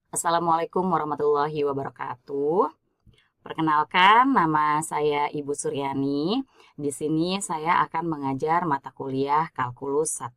Assalamualaikum warahmatullahi wabarakatuh. Perkenalkan, nama saya Ibu Suryani. Di sini saya akan mengajar mata kuliah Kalkulus 1.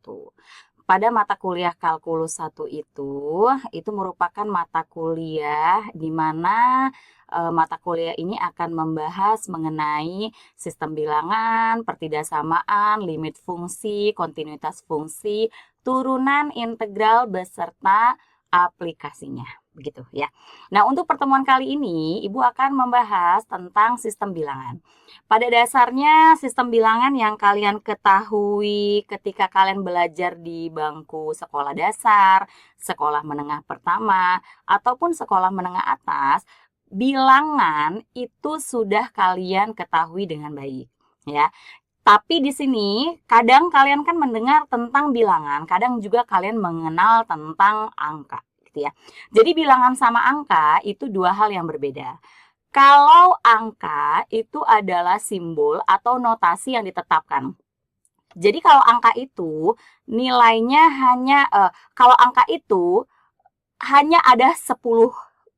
Pada mata kuliah Kalkulus 1 itu merupakan mata kuliah di mana mata kuliah ini akan membahas mengenai sistem bilangan, pertidasamaan, limit fungsi, kontinuitas fungsi, turunan integral beserta aplikasinya. Begitu ya. Nah, untuk pertemuan kali ini, Ibu akan membahas tentang sistem bilangan. Pada dasarnya, sistem bilangan yang kalian ketahui ketika kalian belajar di bangku sekolah dasar, sekolah menengah pertama, ataupun sekolah menengah atas, bilangan itu sudah kalian ketahui dengan baik, ya. Tapi di sini kadang kalian kan mendengar tentang bilangan, kadang juga kalian mengenal tentang angka, gitu ya. Jadi bilangan sama angka itu dua hal yang berbeda. Kalau angka itu adalah simbol atau notasi yang ditetapkan. Jadi kalau angka itu nilainya kalau angka itu hanya ada 10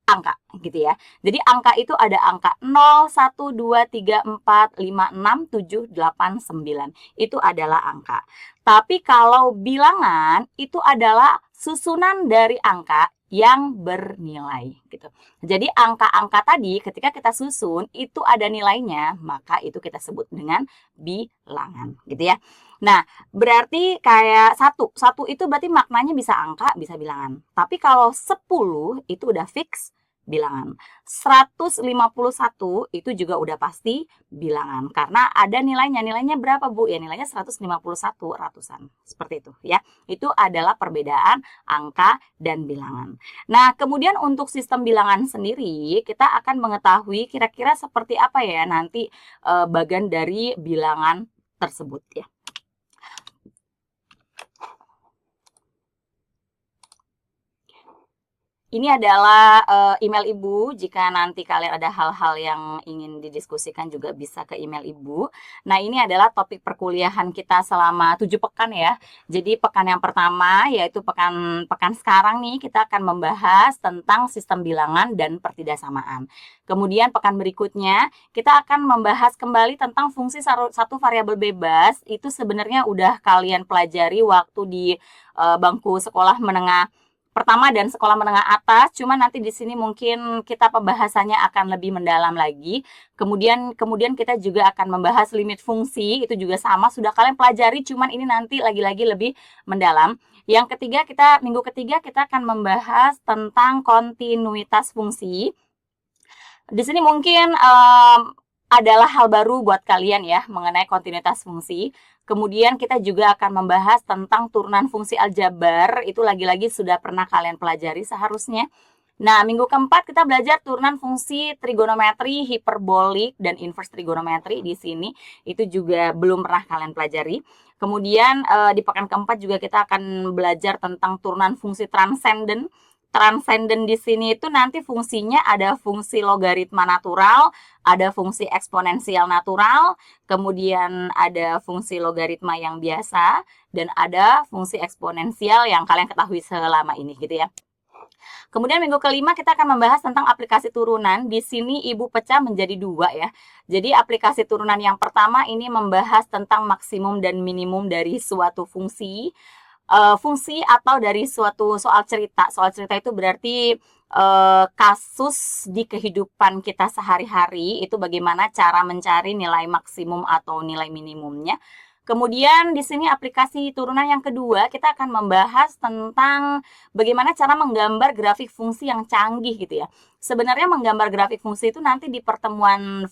angka gitu ya. Jadi angka itu ada angka 0, 1, 2, 3, 4, 5, 6, 7, 8, 9. Itu adalah angka. Tapi kalau bilangan itu adalah susunan dari angka yang bernilai gitu. Jadi angka-angka tadi ketika kita susun itu ada nilainya, maka itu kita sebut dengan bilangan gitu ya. Nah, berarti kayak satu itu berarti maknanya bisa angka, bisa bilangan. Tapi kalau 10 itu udah fix bilangan. 151 itu juga udah pasti bilangan. Karena ada nilainya. Nilainya berapa, Bu? Ya nilainya 151 ratusan. Seperti itu ya. Itu adalah perbedaan angka dan bilangan. Nah, kemudian untuk sistem bilangan sendiri, kita akan mengetahui kira-kira seperti apa ya nanti bagian dari bilangan tersebut ya. Ini adalah email Ibu. Jika nanti kalian ada hal-hal yang ingin didiskusikan juga bisa ke email Ibu. Nah, ini adalah topik perkuliahan kita selama 7 pekan ya. Jadi pekan yang pertama yaitu pekan sekarang nih kita akan membahas tentang sistem bilangan dan pertidasamaan. Kemudian pekan berikutnya kita akan membahas kembali tentang fungsi satu variabel bebas. Itu sebenarnya udah kalian pelajari waktu di bangku sekolah menengah pertama dan sekolah menengah atas, cuma nanti di sini mungkin kita pembahasannya akan lebih mendalam lagi. Kemudian kita juga akan membahas limit fungsi, itu juga sama sudah kalian pelajari, cuman ini nanti lagi-lagi lebih mendalam. Yang ketiga minggu ketiga kita akan membahas tentang kontinuitas fungsi. Di sini mungkin adalah hal baru buat kalian ya mengenai kontinuitas fungsi. Kemudian kita juga akan membahas tentang turunan fungsi aljabar. Itu lagi-lagi sudah pernah kalian pelajari seharusnya. Nah, minggu keempat kita belajar turunan fungsi trigonometri, hiperbolik, dan inverse trigonometri di sini. Itu juga belum pernah kalian pelajari. Kemudian di pekan keempat juga kita akan belajar tentang turunan fungsi transenden. Transenden di sini itu nanti fungsinya ada fungsi logaritma natural, ada fungsi eksponensial natural, kemudian ada fungsi logaritma yang biasa, dan ada fungsi eksponensial yang kalian ketahui selama ini gitu ya. Kemudian minggu kelima kita akan membahas tentang aplikasi turunan. Di sini Ibu pecah menjadi 2 ya. Jadi aplikasi turunan yang pertama ini membahas tentang maksimum dan minimum dari suatu fungsi. Fungsi atau dari suatu soal cerita. Soal cerita itu berarti kasus di kehidupan kita sehari-hari itu bagaimana cara mencari nilai maksimum atau nilai minimumnya. Kemudian di sini aplikasi turunan yang kedua kita akan membahas tentang bagaimana cara menggambar grafik fungsi yang canggih gitu ya. Sebenarnya menggambar grafik fungsi itu nanti di pertemuan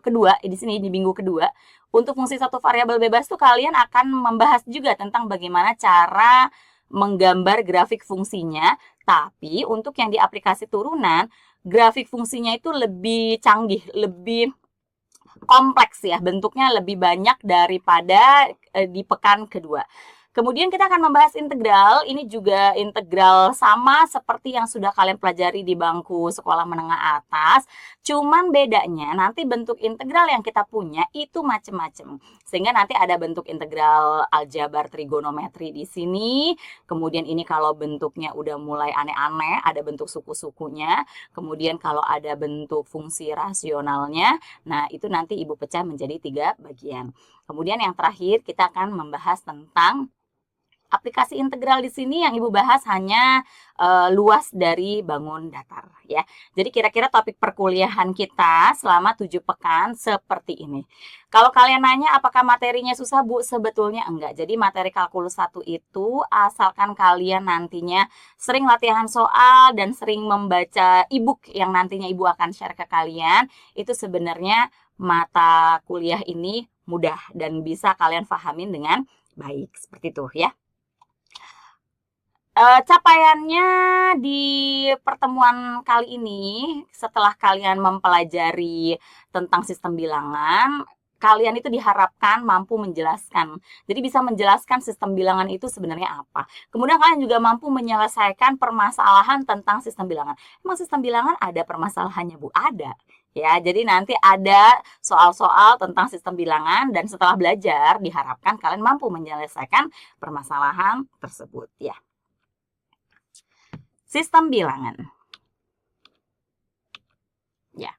kedua di sini di minggu kedua. Untuk fungsi satu variabel bebas tuh kalian akan membahas juga tentang bagaimana cara menggambar grafik fungsinya. Tapi untuk yang di aplikasi turunan, grafik fungsinya itu lebih canggih, lebih kompleks ya, bentuknya lebih banyak daripada di pekan kedua. Kemudian kita akan membahas integral. Ini juga integral sama seperti yang sudah kalian pelajari di bangku sekolah menengah atas. Cuman bedanya nanti bentuk integral yang kita punya itu macam-macam. Sehingga nanti ada bentuk integral aljabar trigonometri di sini. Kemudian ini kalau bentuknya udah mulai aneh-aneh, ada bentuk suku-sukunya. Kemudian kalau ada bentuk fungsi rasionalnya, nah itu nanti Ibu pecah menjadi 3 bagian. Kemudian yang terakhir kita akan membahas tentang aplikasi integral. Di sini yang Ibu bahas hanya luas dari bangun datar ya. Jadi kira-kira topik perkuliahan kita selama 7 pekan seperti ini. Kalau kalian nanya apakah materinya susah, Bu? Sebetulnya enggak. Jadi materi kalkulus 1 itu asalkan kalian nantinya sering latihan soal dan sering membaca e-book yang nantinya Ibu akan share ke kalian, itu sebenarnya mata kuliah ini mudah dan bisa kalian pahamin dengan baik. Seperti itu ya. Capaiannya di pertemuan kali ini, setelah kalian mempelajari tentang sistem bilangan, kalian itu diharapkan mampu menjelaskan. Jadi bisa menjelaskan sistem bilangan itu sebenarnya apa. Kemudian kalian juga mampu menyelesaikan permasalahan tentang sistem bilangan. Emang sistem bilangan ada permasalahannya, Bu? Ada. Ya, jadi nanti ada soal-soal tentang sistem bilangan dan setelah belajar diharapkan kalian mampu menyelesaikan permasalahan tersebut ya. Sistem bilangan. Ya.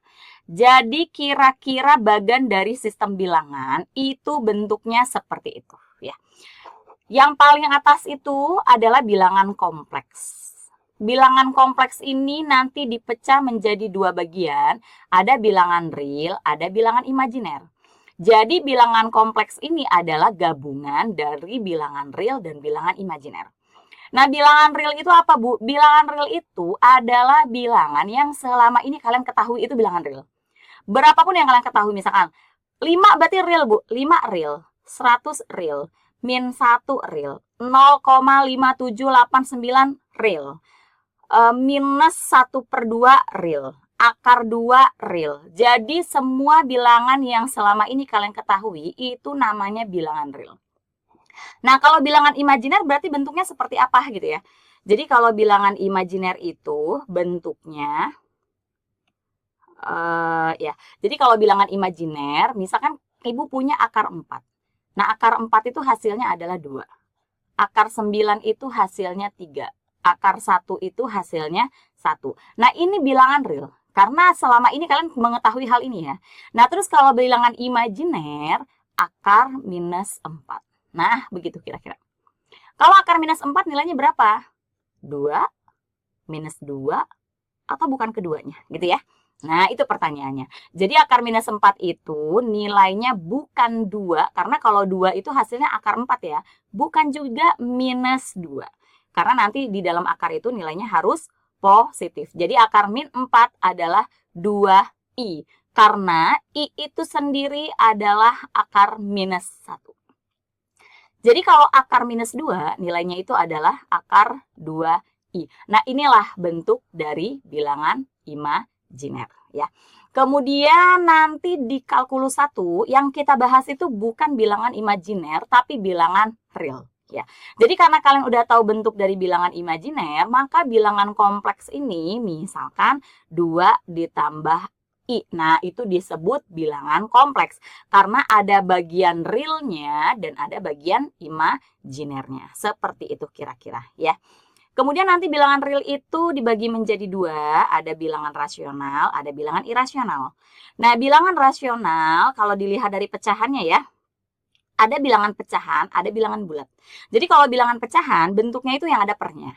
Jadi kira-kira bagian dari sistem bilangan itu bentuknya seperti itu ya. Yang paling atas itu adalah bilangan kompleks. Bilangan kompleks ini nanti dipecah menjadi 2 bagian, ada bilangan real, ada bilangan imajiner. Jadi bilangan kompleks ini adalah gabungan dari bilangan real dan bilangan imajiner. Nah, bilangan real itu apa, Bu? Bilangan real itu adalah bilangan yang selama ini kalian ketahui itu bilangan real. Berapapun yang kalian ketahui, misalkan 5 berarti real, Bu. 5 real, 100 real, min 1 real, 0,5789 real, minus 1/2 real, akar 2 real. Jadi semua bilangan yang selama ini kalian ketahui itu namanya bilangan real. Nah, kalau bilangan imajiner berarti bentuknya seperti apa gitu ya. Jadi kalau bilangan imajiner itu bentuknya ya. Jadi kalau bilangan imajiner, misalkan Ibu punya akar 4. Nah, akar 4 itu hasilnya adalah 2. Akar 9 itu hasilnya 3. Akar 1 itu hasilnya 1. Nah, ini bilangan real. Karena selama ini kalian mengetahui hal ini ya. Nah, terus kalau bilangan imajiner, akar minus 4. Nah, begitu kira-kira. Kalau akar minus 4 nilainya berapa? 2, minus 2, atau bukan keduanya, gitu ya. Nah, itu pertanyaannya. Jadi akar minus 4 itu nilainya bukan 2, karena kalau 2 itu hasilnya akar 4 ya. Bukan juga minus 2. Karena nanti di dalam akar itu nilainya harus positif. Jadi akar min 4 adalah 2i. Karena i itu sendiri adalah akar minus 1. Jadi kalau akar minus 2, nilainya itu adalah akar 2i. Nah, inilah bentuk dari bilangan imajiner ya. Kemudian nanti di kalkulus 1 yang kita bahas itu bukan bilangan imajiner tapi bilangan real ya. Jadi karena kalian udah tahu bentuk dari bilangan imajiner, maka bilangan kompleks ini misalkan 2 ditambah I. Nah, itu disebut bilangan kompleks karena ada bagian realnya dan ada bagian imajinernya. Seperti itu kira-kira ya. Kemudian nanti bilangan real itu dibagi menjadi 2, ada bilangan rasional, ada bilangan irasional. Nah, bilangan rasional kalau dilihat dari pecahannya ya, ada bilangan pecahan, ada bilangan bulat. Jadi kalau bilangan pecahan bentuknya itu yang ada pernya.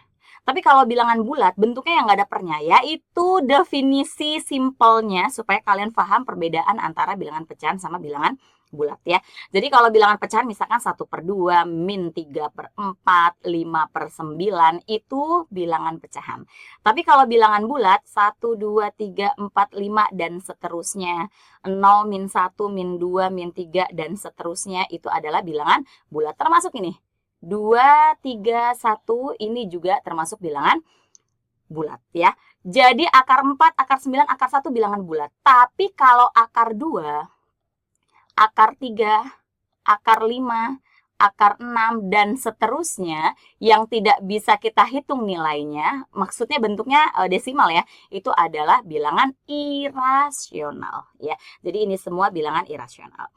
Tapi kalau bilangan bulat bentuknya yang nggak ada pernya, yaitu definisi simpelnya supaya kalian paham perbedaan antara bilangan pecahan sama bilangan bulat ya. Jadi kalau bilangan pecahan misalkan 1/2, min 3/4, 5/9 itu bilangan pecahan. Tapi kalau bilangan bulat 1, 2, 3, 4, 5 dan seterusnya, 0, min 1, min 2, min 3 dan seterusnya itu adalah bilangan bulat. Termasuk ini 2, 3, 1 ini juga termasuk bilangan bulat ya. Jadi akar 4, akar 9, akar 1 bilangan bulat. Tapi kalau akar 2, akar 3, akar 5, akar 6, dan seterusnya yang tidak bisa kita hitung nilainya, maksudnya bentuknya desimal ya, itu adalah bilangan irasional ya. Jadi ini semua bilangan irasional.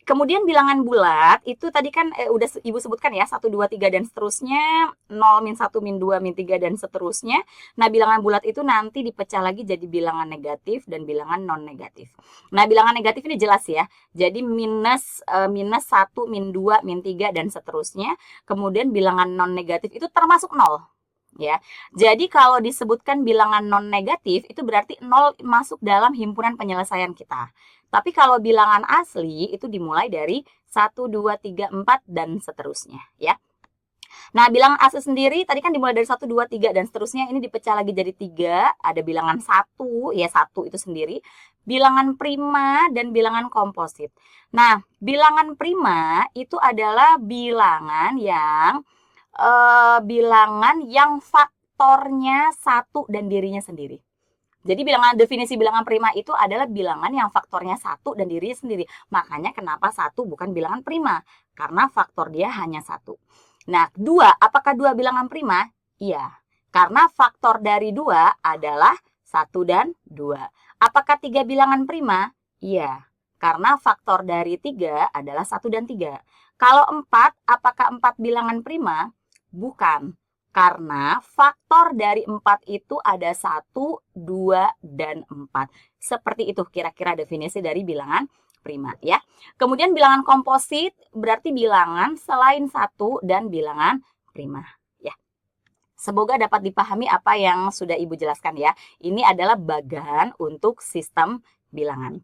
Kemudian bilangan bulat itu tadi kan udah Ibu sebutkan ya, 1, 2, 3 dan seterusnya, 0, min 1, min 2, min 3 dan seterusnya. Nah, bilangan bulat itu nanti dipecah lagi jadi bilangan negatif dan bilangan non negatif. Nah, bilangan negatif ini jelas ya. Jadi minus 1, min 2, min 3 dan seterusnya. Kemudian bilangan non negatif itu termasuk 0. Ya. Jadi kalau disebutkan bilangan non negatif itu berarti 0 masuk dalam himpunan penyelesaian kita. Tapi kalau bilangan asli itu dimulai dari 1, 2, 3, 4 dan seterusnya ya. Nah, bilangan asli sendiri tadi kan dimulai dari 1, 2, 3 dan seterusnya, ini dipecah lagi jadi 3, ada bilangan 1 ya, 1 itu sendiri, bilangan prima dan bilangan komposit. Nah, bilangan prima itu adalah bilangan yang faktornya 1 dan dirinya sendiri. Jadi definisi bilangan prima itu adalah bilangan yang faktornya 1 dan dirinya sendiri. Makanya kenapa 1 bukan bilangan prima? Karena faktor dia hanya 1. Nah, 2, apakah 2 bilangan prima? Iya, karena faktor dari 2 adalah 1 dan 2. Apakah 3 bilangan prima? Iya, karena faktor dari 3 adalah 1 dan 3. Kalau 4, apakah 4 bilangan prima? Bukan. Karena faktor dari 4 itu ada 1, 2, dan 4. Seperti itu kira-kira definisi dari bilangan prima ya. Kemudian bilangan komposit berarti bilangan selain 1 dan bilangan prima ya. Semoga dapat dipahami apa yang sudah Ibu jelaskan ya. Ini adalah bagan untuk sistem bilangan.